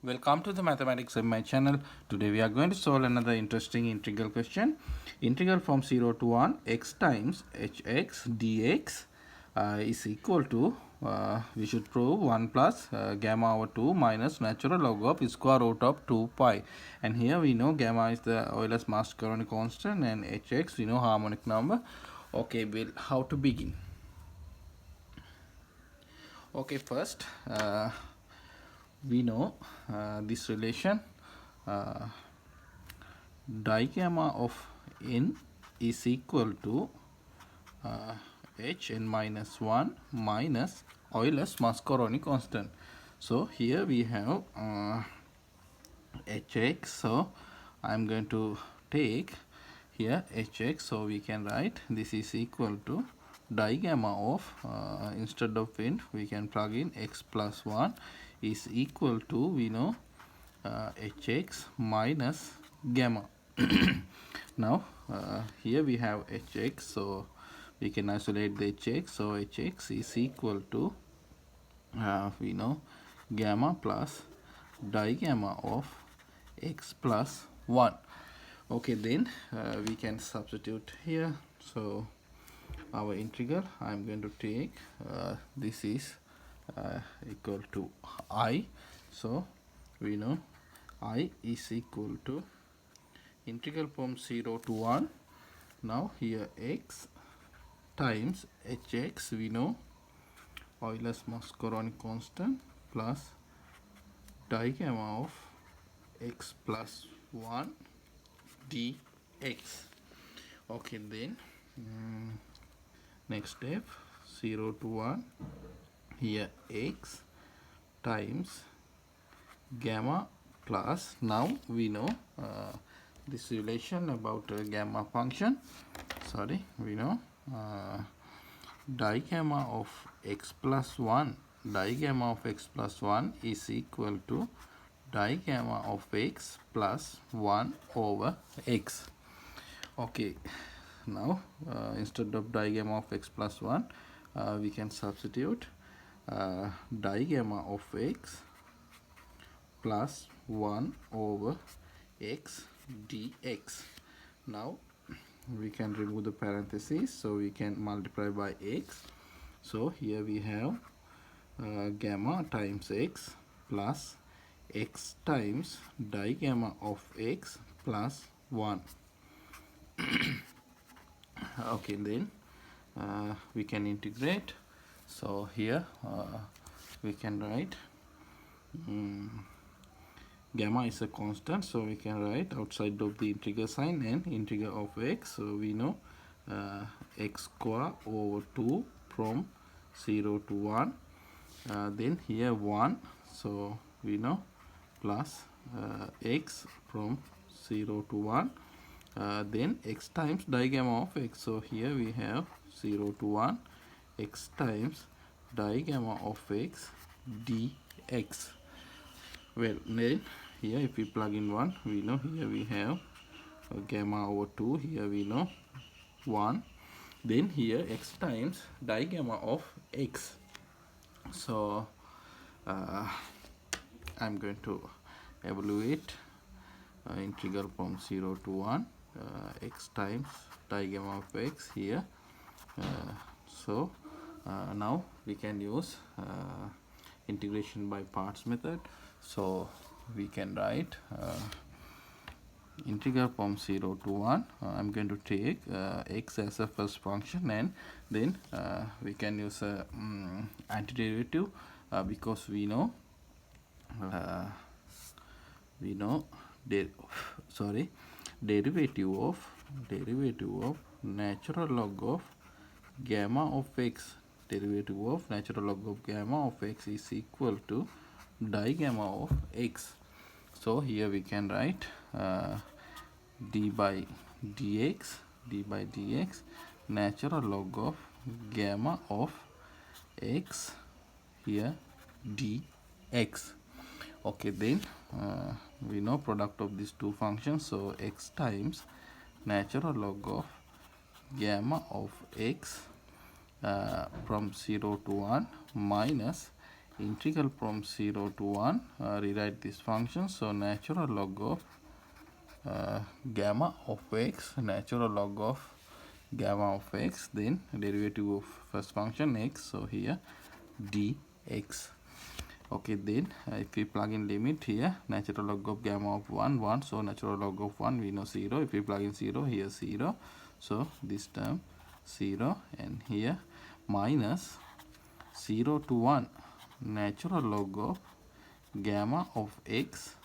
Welcome to the mathematics of my channel. Today we are going to solve another interesting integral question. Integral from 0 to 1 x times hx dx is equal to we should prove 1 plus gamma over 2 minus natural log of square root of 2 pi. And here we know gamma is the Euler's Mascheroni constant and hx we know harmonic number. Okay, well, how to begin? Okay, first we know this relation digamma of n is equal to hn minus 1 minus Euler's Mascheroni constant. So here we have hx, so I am going to take here hx, so we can write this is equal to digamma of instead of n we can plug in x plus 1 is equal to we know hx minus gamma. Now here we have hx, so we can isolate the hx, so hx is equal to we know gamma plus digamma of x plus 1. Okay, then we can substitute here. So our integral I am going to take this is equal to I, so we know I is equal to integral from 0 to 1. Now here x times hx we know Euler's Mascheroni constant plus digamma of x plus 1 dx. Okay, then next step 0 to 1, here x times gamma plus, now we know this relation about gamma function, sorry, we know digamma of x plus 1, digamma of x plus 1 is equal to digamma of x plus 1 over x. Okay, now instead of digamma of x plus 1 we can substitute digamma of x plus 1 over x dx. Now we can remove the parentheses, so we can multiply by x. So here we have gamma times x plus x times digamma of x plus 1. Okay, then we can integrate. So here we can write gamma is a constant, so we can write outside of the integral sign and integral of x, so we know x square over 2 from 0 to 1, then here 1, so we know plus x from 0 to 1, then x times digamma of x, so here we have 0 to 1 x times digamma of x dx. Well, then here if we plug in 1, we know here we have gamma over 2, here we know 1, then here x times digamma of x. So I'm going to evaluate integral from 0 to 1 x times digamma of x here. So now we can use integration by parts method. So we can write integral from 0 to 1. I'm going to take x as a first function, and then we can use a antiderivative because we know derivative of natural log of gamma of x, derivative of natural log of gamma of x is equal to digamma of x. So here we can write d by dx natural log of gamma of x here dx. Okay, then we know product of these two functions, so x times natural log of gamma of x from 0 to 1 minus integral from 0 to 1, rewrite this function. So natural log of gamma of x, natural log of gamma of x, then derivative of first function x, so here dx. Okay, then if we plug in limit here, natural log of gamma of 1, so natural log of 1 we know 0. If we plug in 0, here 0, so this term 0, and here minus 0 to 1 natural log of gamma of x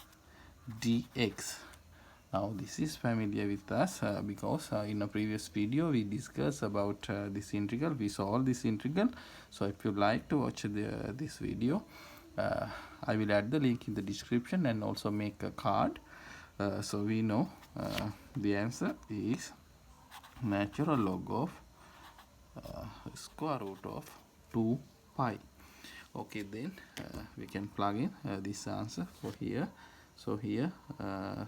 dx. Now this is familiar with us because in a previous video we discussed about this integral, we solved this integral. So if you like to watch this video, I will add the link in the description and also make a card. So we know the answer is natural log of square root of 2 pi. Okay, then we can plug in this answer for here. So here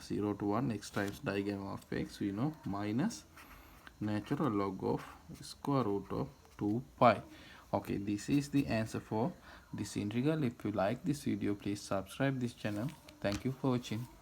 0 to 1 x times digamma of x, we know, minus natural log of square root of 2 pi. Okay, this is the answer for this integral. If you like this video, please subscribe this channel. Thank you for watching.